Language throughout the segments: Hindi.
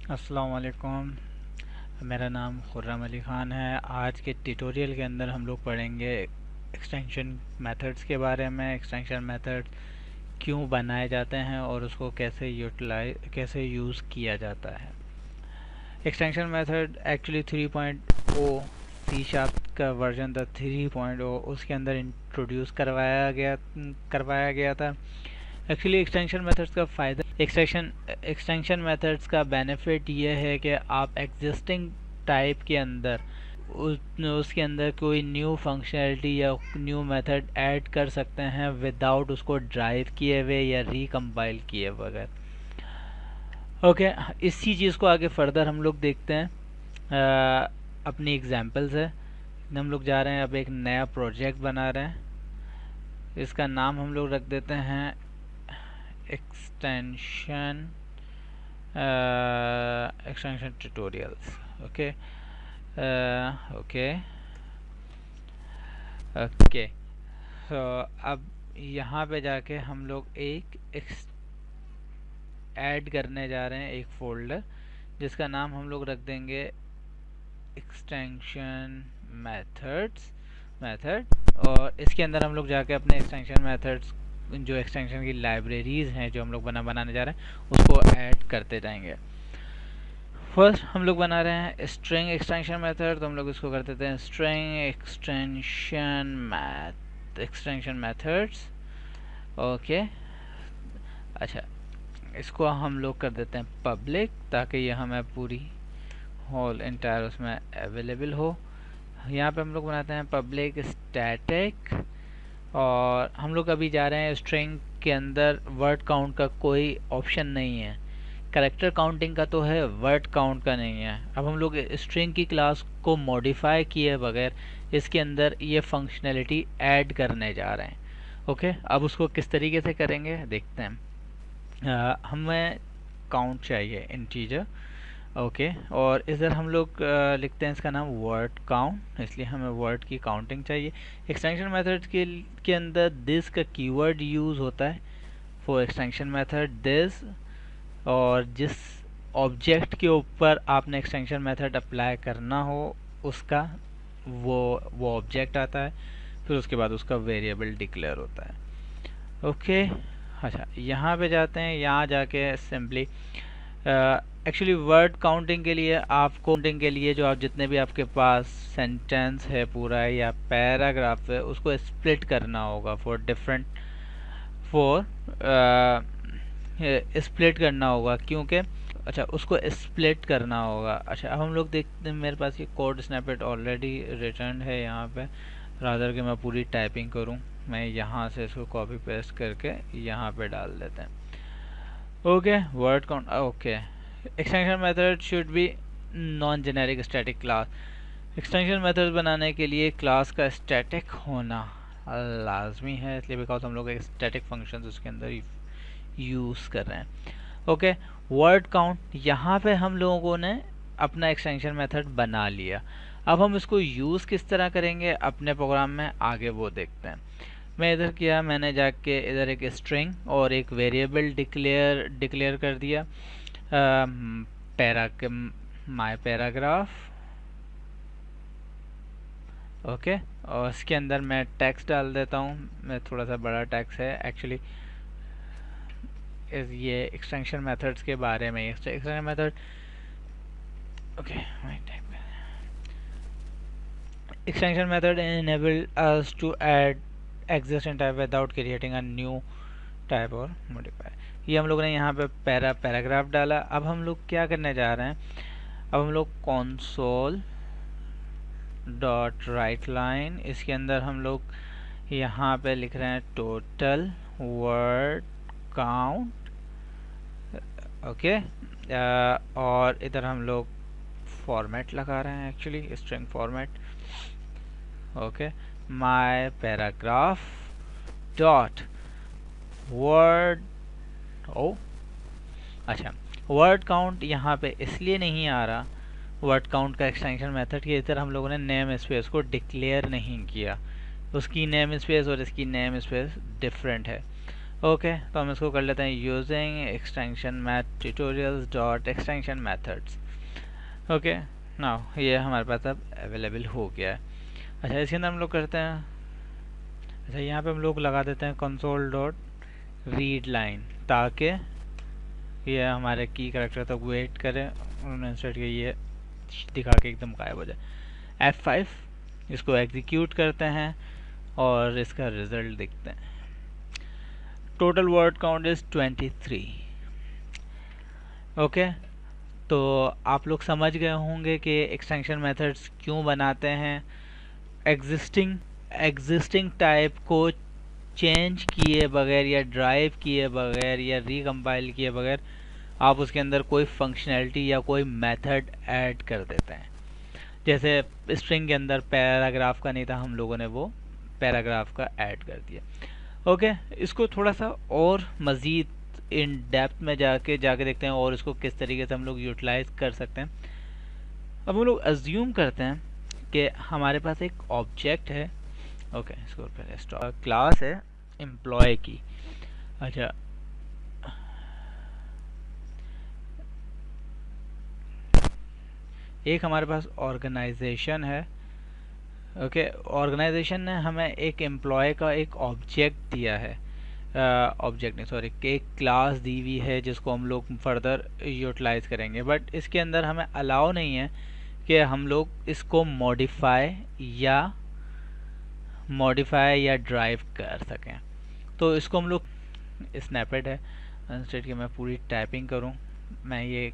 अस्सलाम वालेकुम। मेरा नाम खुर्रम अली ख़ान है। आज के ट्यूटोरियल के अंदर हम लोग पढ़ेंगे एक्सटेंशन मेथड्स के बारे में। एक्सटेंशन मेथड्स क्यों बनाए जाते हैं और उसको कैसे यूज़ किया जाता है। Extension method actually 3.0 C sharp का वर्जन था 3.0, उसके अंदर इंट्रोड्यूस करवाया गया था। एक्चुअली एक्सटेंशन मेथड्स का फ़ायदा एक्सटेंशन मेथड्स का बेनिफिट ये है कि आप एग्जिस्टिंग टाइप के अंदर उसके अंदर कोई न्यू फंक्शनैलिटी या न्यू मेथड ऐड कर सकते हैं विदाउट उसको ड्राइव किए हुए या रिकम्पाइल किए बगैर। ओके, इसी चीज़ को आगे फर्दर हम लोग देखते हैं अपनी एग्जांपल से। हम लोग जा रहे हैं, अब एक नया प्रोजेक्ट बना रहे हैं। इसका नाम हम लोग रख देते हैं एक्सटेंशन ट्यूटोरियल्स। ओके सो अब यहाँ पे जाके हम लोग एक ऐड करने जा रहे हैं एक फोल्डर जिसका नाम हम लोग रख देंगे एक्सटेंशन मेथड, और इसके अंदर हम लोग जाके अपने एक्सटेंशन मेथड्स जो एक्सटेंशन की लाइब्रेरीज हैं जो हम लोग बनाने जा रहे हैं उसको ऐड करते जाएंगे। फर्स्ट हम लोग बना रहे हैं स्ट्रिंग एक्सटेंशन मेथड, तो हम लोग इसको कर देते हैं स्ट्रिंग एक्सटेंशन मेथड्स। ओके, अच्छा, इसको हम लोग कर देते हैं पब्लिक ताकि ये हमें पूरी होल इंटायर उसमें अवेलेबल हो। यहाँ पे हम लोग बनाते हैं पब्लिक स्टैटिक, और हम लोग अभी जा रहे हैं स्ट्रिंग के अंदर वर्ड काउंट का कोई ऑप्शन नहीं है। कैरेक्टर काउंटिंग का तो है, वर्ड काउंट का नहीं है। अब हम लोग स्ट्रिंग की क्लास को मॉडिफाई किए बगैर इसके अंदर ये फंक्शनैलिटी ऐड करने जा रहे हैं। ओके, अब उसको किस तरीके से करेंगे देखते हैं। हमें काउंट चाहिए इंटीजर। ओके, और इधर हम लोग लिखते हैं इसका नाम वर्ड काउंट, इसलिए हमें वर्ड की काउंटिंग चाहिए। एक्सटेंशन मेथड के अंदर दिस का कीवर्ड यूज़ होता है फॉर एक्सटेंशन मेथड दिस, और जिस ऑब्जेक्ट के ऊपर आपने एक्सटेंशन मेथड अप्लाई करना हो उसका वो ऑब्जेक्ट आता है, फिर उसके बाद उसका वेरिएबल डिक्लेयर होता है। ओके, अच्छा, यहाँ पे जाते हैं। यहाँ जाके सिंपली एक्चुअली वर्ड काउंटिंग के लिए जो आप जितने भी आपके पास सेंटेंस है पूरा या पैराग्राफ है उसको स्प्लिट करना होगा स्प्लिट करना होगा, क्योंकि अच्छा उसको स्प्लिट करना होगा। अच्छा, अब हम लोग देखते हैं, मेरे पास ये कोड स्नैपेट ऑलरेडी रिटर्न है यहाँ पे, रादर कि मैं पूरी टाइपिंग करूँ, मैं यहाँ से इसको कॉपी पेस्ट करके यहाँ पे डाल देते हैं। Okay, word count. Okay, extension method should be non generic static class. Extension method बनाने के लिए क्लास का स्टैटिक होना लाजमी है, इसलिए बिकॉज हम लोग एक स्टैटिक फंक्शन उसके अंदर यूज़ कर रहे हैं। ओके, वर्ड काउंट, यहाँ पे हम लोगों ने अपना एक्सटेंशन मेथड बना लिया। अब हम इसको यूज़ किस तरह करेंगे अपने प्रोग्राम में, आगे वो देखते हैं। मैं इधर किया, मैंने जाके इधर एक स्ट्रिंग और एक वेरिएबल डिक्लेयर कर दिया माय पैराग्राफ। ओके, और इसके अंदर मैं टेक्स्ट डाल देता हूँ, मैं थोड़ा सा बड़ा टेक्स्ट है एक्चुअली। ये एक्सटेंशन मेथड्स के बारे में, extension method. Okay, extension method enable us to add existing type without creating a new type or modify। ये हम लोग ने यहाँ पे पैराग्राफ डाला। अब हम लोग क्या करने जा रहे हैं, अब हम लोग console डॉट राइट लाइन, इसके अंदर हम लोग यहाँ पे लिख रहे हैं टोटल वर्ड काउंट। ओके, और इधर हम लोग फॉर्मेट लगा रहे हैं, actually string format. Okay, my paragraph dot word. अच्छा, वर्ड काउंट यहाँ पे इसलिए नहीं आ रहा, वर्ड काउंट का एक्सटेंशन मेथड के इधर हम लोगों ने नेम स्पेस को डिक्लेयर नहीं किया, उसकी नेम स्पेस और इसकी नेम स्पेस डिफरेंट है। ओके, तो हम इसको कर लेते हैं using extension math tutorials dot extension methods. Okay, now ये हमारे पास अब अवेलेबल हो गया है। अच्छा, इसके अंदर हम लोग करते हैं, अच्छा यहाँ पे हम लोग लगा देते हैं कंसोल डॉट रीड लाइन, ताकि ये हमारे की करेक्टर तक वेट करें, उन्होंने इंस्टेंट के ये दिखा के एकदम गायब हो जाए। F5 इसको एग्जीक्यूट करते हैं और इसका रिजल्ट देखते हैं। Total word count is 23। Okay, तो आप लोग समझ गए होंगे कि एक्सटेंशन मेथड्स क्यों बनाते हैं। एग्जिस्टिंग टाइप को चेंज किए बगैर या ड्राइव किए बगैर या रिकम्पाइल किए बगैर आप उसके अंदर कोई फंक्शनैलिटी या कोई मेथड ऐड कर देते हैं। जैसे स्ट्रिंग के अंदर पैराग्राफ का नहीं था, हम लोगों ने वो पैराग्राफ का ऐड कर दिया। ओके, इसको थोड़ा सा और मज़ीद इन डेप्थ में जाके देखते हैं और इसको किस तरीके से हम लोग यूटिलाइज कर सकते हैं। अब हम लोग अज्यूम करते हैं कि हमारे पास एक ऑब्जेक्ट है। ओके, इसको पहले क्लास है एम्प्लॉय की। अच्छा, एक हमारे पास ऑर्गेनाइजेशन है। ओके, ऑर्गेनाइजेशन ने हमें एक एम्प्लॉय का एक ऑब्जेक्ट दिया है, ऑब्जेक्ट नहीं सॉरी, एक क्लास दी हुई है जिसको हम लोग फर्दर यूटिलाइज करेंगे। बट इसके अंदर हमें अलाउ नहीं है कि हम लोग इसको मॉडिफाई या ड्राइव कर सकें। तो इसको हम लोग स्नैपेड है, इंस्टेड कि मैं पूरी टाइपिंग करूं, मैं ये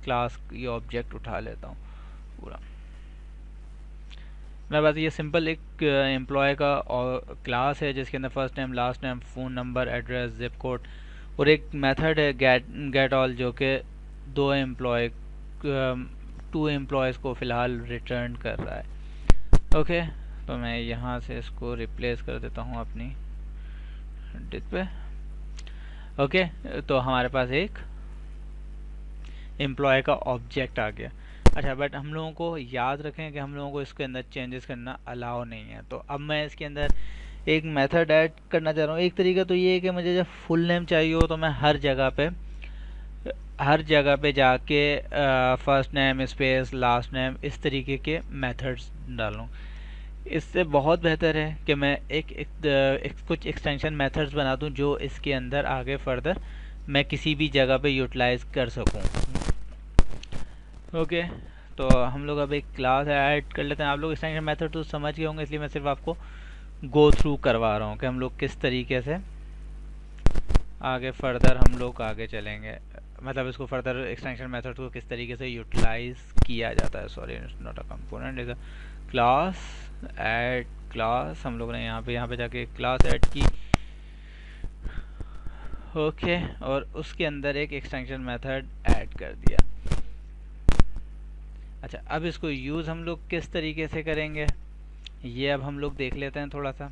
क्लास ये ऑब्जेक्ट उठा लेता हूं पूरा। मेरे पास ये सिंपल एक एम्प्लॉय का क्लास है जिसके अंदर first name, last name, phone number, address, zip code और एक मेथड है गेट ऑल, जो कि टू एम्प्लॉयज़ को फ़िलहाल रिटर्न कर रहा है। ओके, तो मैं यहाँ से इसको रिप्लेस कर देता हूँ अपनी डिट पे। ओके, तो हमारे पास एक एम्प्लॉय का ऑब्जेक्ट आ गया। अच्छा, बट हम लोगों को याद रखें कि हम लोगों को इसके अंदर चेंजेस करना अलाउ नहीं है। तो अब मैं इसके अंदर एक मेथड ऐड करना चाह रहा हूँ। एक तरीका तो ये है कि मुझे जब फुल नेम चाहिए हो तो मैं हर जगह पे जाके first name space last name इस तरीके के मेथड्स डालूँ। इससे बहुत बेहतर है कि मैं कुछ एक्सटेंशन मेथड्स बना दूं जो इसके अंदर आगे फर्दर मैं किसी भी जगह पे यूटिलाइज कर सकूं। ओके, तो हम लोग अब एक क्लास ऐड कर लेते हैं। आप लोग एक्सटेंशन मेथड तो समझ गए होंगे, इसलिए मैं सिर्फ आपको गो थ्रू करवा रहा हूँ कि हम लोग किस तरीके से आगे फर्दर हम लोग आगे चलेंगे, मतलब इसको फर्दर एक्सटेंशन मेथड को किस तरीके से यूटिलाइज किया जाता है। Sorry, not a component, is a class. Add class, हम लोग ने यहाँ पे जाके क्लास ऐड की। ओके, और उसके अंदर एक एक्सटेंशन मेथड ऐड कर दिया। अच्छा, अब इसको यूज़ हम लोग किस तरीके से करेंगे ये अब हम लोग देख लेते हैं थोड़ा सा।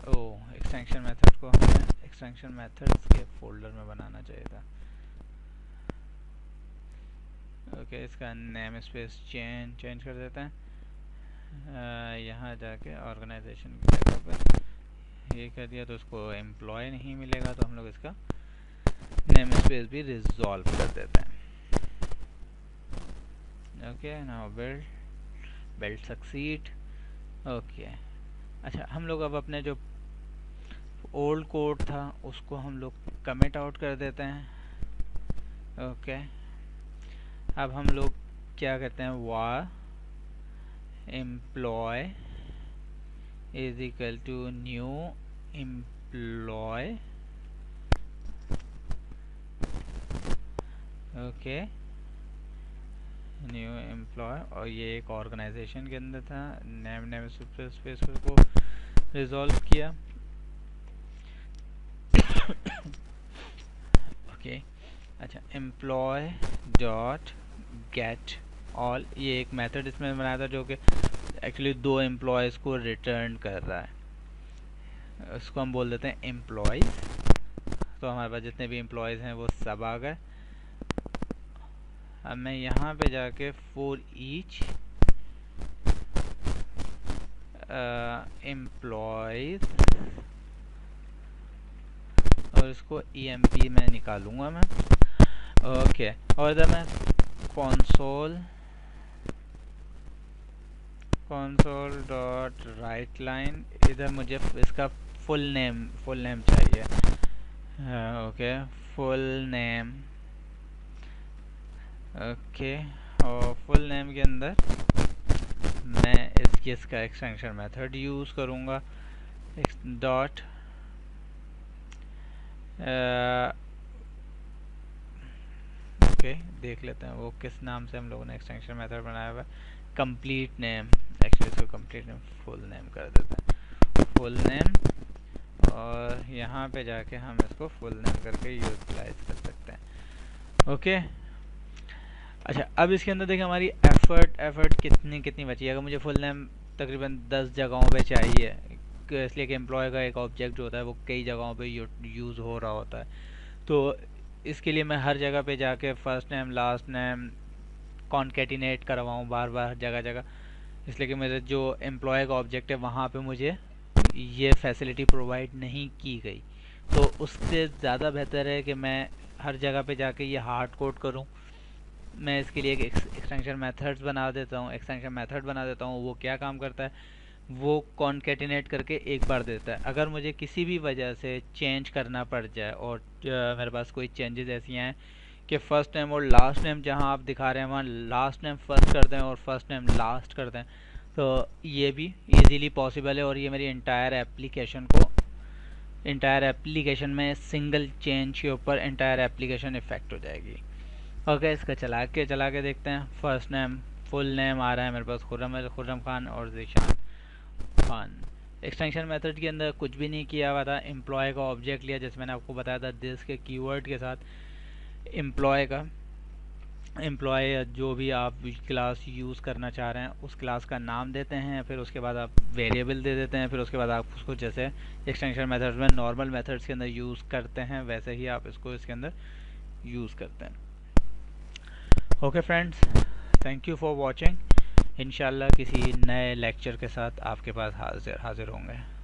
ओह, एक्सटेंशन मेथड को हमें एक्सटेंशन मेथड्स के फोल्डर में बनाना चाहिए था। ओके, इसका नेम स्पेस चेंज कर देते हैं। यहाँ जाके ऑर्गेनाइजेशन की जगह पर ये कर दिया, तो उसको एम्प्लॉय नहीं मिलेगा, तो हम लोग इसका नेम स्पेस भी रिजॉल्व कर देते हैं। Okay, now build succeed. Okay, अच्छा, हम लोग अब अपने जो ओल्ड कोड था उसको हम लोग कमिट आउट कर देते हैं। ओके, अब हम लोग क्या करते हैं, var employ is equal to new employ. Okay, new employ, और ये एक ऑर्गेनाइजेशन के अंदर था। नेम स्पेस को रिजॉल्व किया। ओके, अच्छा, एम्प्लॉय डॉट गेट ऑल, ये एक मेथड इसमें बनाया था जो कि एक्चुअली दो एम्प्लॉयज़ को रिटर्न कर रहा है। उसको हम बोल देते हैं एम्प्लॉयज़। तो हमारे पास जितने भी एम्प्लॉयज़ हैं वो सब आ गए। अब मैं यहाँ पे जाके फॉर ईच एम्प्लॉयज़ और इसको emp में निकालूंगा मैं। ओके, और इधर मैं console डॉट राइट लाइन, इधर मुझे इसका फुल नेम चाहिए। Okay, full name. ओके, और फुल नेम के अंदर मैं इसका एक्सटेंशन मेथड यूज़ करूँगा डॉट ओके, देख लेते हैं वो किस नाम से हम लोगों ने एक्सटेंशन मेथड बनाया हुआ है। कंप्लीट नेम, एक्चुअली इसको कंप्लीट नेम फुल नेम कर देते हैं, फुल नेम, और यहाँ पे जाके हम इसको फुल नेम करके यूटिलाइज कर सकते हैं। ओके, अच्छा, अब इसके अंदर देखिए हमारी एफर्ट कितनी बची है। अगर मुझे फुल नेम तकरीबन 10 जगहों पे चाहिए, इसलिए कि एम्प्लॉय का एक ऑब्जेक्ट जो होता है वो कई जगहों पे यूज़ हो रहा होता है, तो इसके लिए मैं हर जगह पे जाके first name last name concatenate करवाऊँ बार बार जगह जगह, इसलिए कि मेरे जो एम्प्लॉय का ऑब्जेक्ट है वहाँ पे मुझे ये फैसिलिटी प्रोवाइड नहीं की गई। तो उससे ज़्यादा बेहतर है कि मैं हर जगह पे जाके ये हार्ड कोड करूँ। मैं इसके लिए एक एक्सटेंशन मेथड बना देता हूँ। वो क्या काम करता है, वो कॉन्केटिनेट करके एक बार देता है। अगर मुझे किसी भी वजह से चेंज करना पड़ जाए और मेरे पास कोई चेंजेस ऐसी हैं कि फ़र्स्ट नेम और लास्ट नेम जहां आप दिखा रहे हैं वहाँ लास्ट नेम फर्स्ट कर दें और फर्स्ट नेम लास्ट कर दें, तो ये भी इजीली पॉसिबल है, और ये मेरी इंटायर एप्लीकेशन में सिंगल चेंज के ऊपर इंटायर एप्लीकेशन इफेक्ट हो जाएगी। ओके, इसका चला के देखते हैं। फर्स्ट नेम फुल नेम आ रहा है मेरे पास, खुर्रम खान और ज़ीशान खान। एक्सटेंशन मेथड के अंदर कुछ भी नहीं किया हुआ था, एम्प्लॉय का ऑब्जेक्ट लिया, जैसे मैंने आपको बताया था दिस के कीवर्ड के साथ एम्प्लॉय जो भी आप क्लास यूज़ करना चाह रहे हैं उस क्लास का नाम देते हैं, फिर उसके बाद आप वेरिएबल दे देते हैं, फिर उसके बाद आप उसको जैसे एक्सटेंशन मेथड्स में नॉर्मल मेथड्स के अंदर यूज़ करते हैं वैसे ही आप इसको इसके अंदर यूज़ करते हैं। Okay friends, thank you for watching. इंशाल्लाह किसी नए लेक्चर के साथ आपके पास हाजिर होंगे।